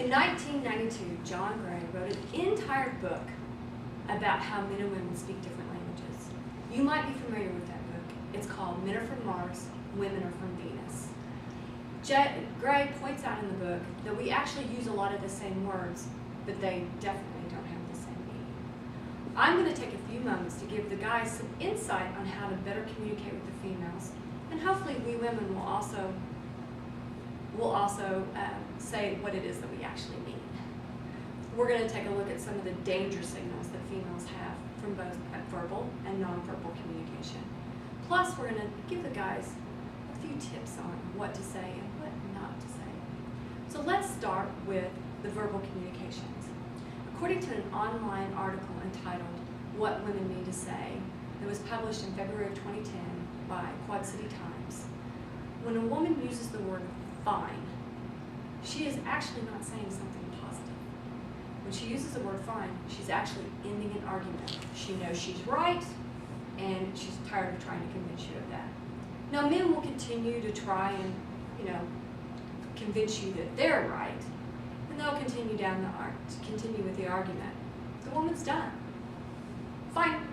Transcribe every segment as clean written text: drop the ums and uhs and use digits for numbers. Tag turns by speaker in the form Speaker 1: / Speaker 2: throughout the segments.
Speaker 1: In 1992, John Gray wrote an entire book about how men and women speak different languages. You might be familiar with that book. It's called Men Are From Mars, Women Are From Venus. Gray points out in the book that we actually use a lot of the same words, but they definitely don't have the same meaning. I'm going to take a few moments to give the guys some insight on how to better communicate with the females, and hopefully we women will also say what it is that we actually mean. We're going to take a look at some of the danger signals that females have from both verbal and nonverbal communication. Plus, we're going to give the guys a few tips on what to say and what not to say. So let's start with the verbal communications. According to an online article entitled What Women Need to Say that was published in February of 2010 by Quad City Times, when a woman uses the word fine, she is actually not saying something positive. When she uses the word fine, she's actually ending an argument. She knows she's right, and she's tired of trying to convince you of that. Now, men will continue to try and, convince you that they're right, and they'll continue with the argument. The woman's done. Fine.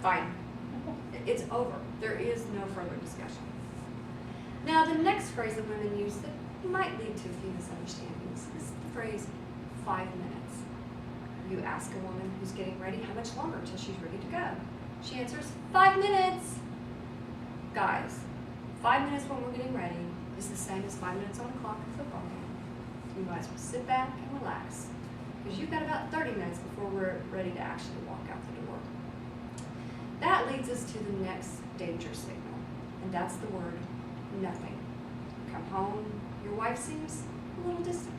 Speaker 1: Fine. It's over. There is no further discussion. Now, the next phrase that women use that might lead to a few misunderstandings is the phrase 5 minutes. You ask a woman who's getting ready how much longer until she's ready to go. She answers, 5 minutes. Guys, 5 minutes when we're getting ready is the same as 5 minutes on the clock at a football game. You might as well sit back and relax, because you've got about 30 minutes before we're ready to actually walk out the door. That leads us to the next danger signal, and that's the word nothing. Come home, your wife seems a little distant.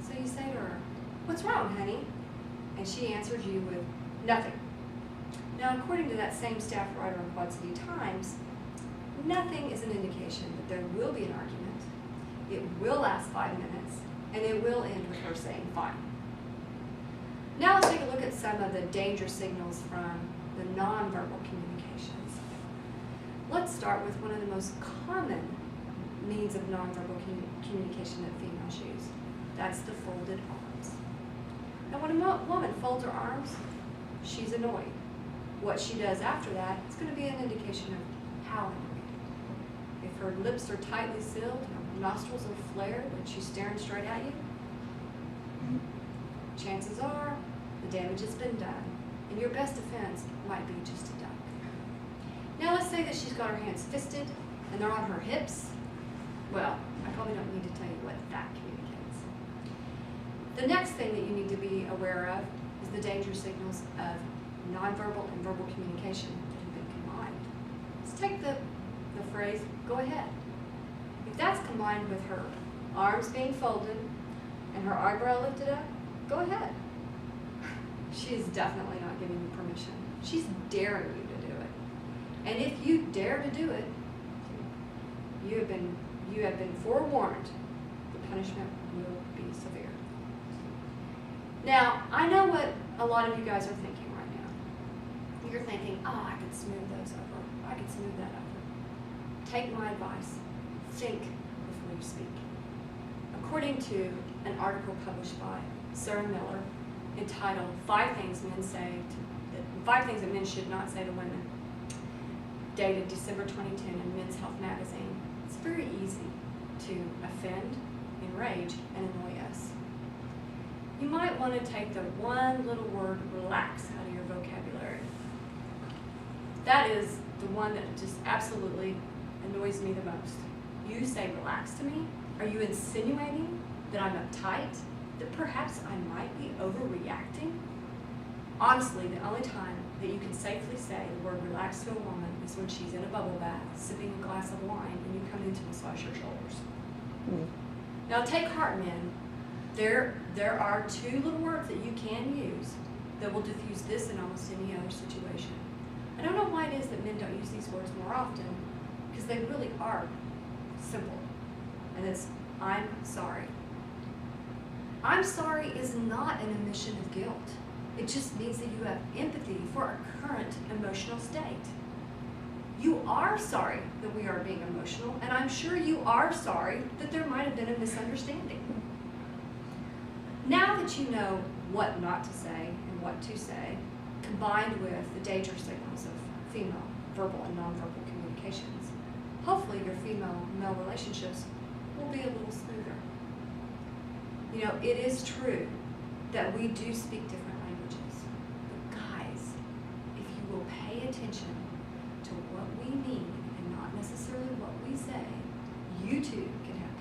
Speaker 1: So you say to her, what's wrong, honey? And she answers you with nothing. Now, according to that same staff writer on Quad City Times, nothing is an indication that there will be an argument, it will last 5 minutes, and it will end with her saying fine. Now let's take a look at some of the danger signals from the nonverbal communications. Let's start with one of the most common means of nonverbal communication that females use. That's the folded arms. Now, when a woman folds her arms, she's annoyed. What she does after that is going to be an indication of how annoyed. If her lips are tightly sealed, her nostrils are flared, and she's staring straight at you, chances are the damage has been done, and your best defense might be just a duck. Now let's say that she's got her hands fisted and they're on her hips. Well, I probably don't need to tell you what that communicates. The next thing that you need to be aware of is the danger signals of nonverbal and verbal communication that have been combined. Let's take the phrase, go ahead. If that's combined with her arms being folded and her eyebrow lifted up, go ahead. She's definitely not giving you permission. She's daring you to do it. And if you dare to do it, you have been forewarned. The punishment will be severe. Now, I know what a lot of you guys are thinking right now. You're thinking, oh, I could smooth those over. I could smooth that over. Take my advice. Think before you speak. According to an article published by Sarah Miller entitled 5 Things That Men Should Not Say to Women, dated December 2010 in Men's Health magazine, it's very easy to offend, enrage, and annoy us. You might want to take the one little word, relax, out of your vocabulary. That is the one that just absolutely annoys me the most. You say relax to me? Are you insinuating that I'm uptight? That perhaps I might be overreacting? Honestly, the only time that you can safely say the word relax to a woman is when she's in a bubble bath, sipping a glass of wine, and you come in to massage her shoulders. Now take heart, men. There are 2 little words that you can use that will diffuse this in almost any other situation. I don't know why it is that men don't use these words more often, because they really are simple. And it's, I'm sorry. I'm sorry is not an admission of guilt. It just means that you have empathy for our current emotional state. You are sorry that we are being emotional, and I'm sure you are sorry that there might have been a misunderstanding. Now that you know what not to say and what to say, combined with the danger signals of female verbal and nonverbal communications, hopefully your female-male relationships will be a little smoother. You know, it is true that we do speak different languages, but guys, if you will pay attention to what we mean and not necessarily what we say, you too can have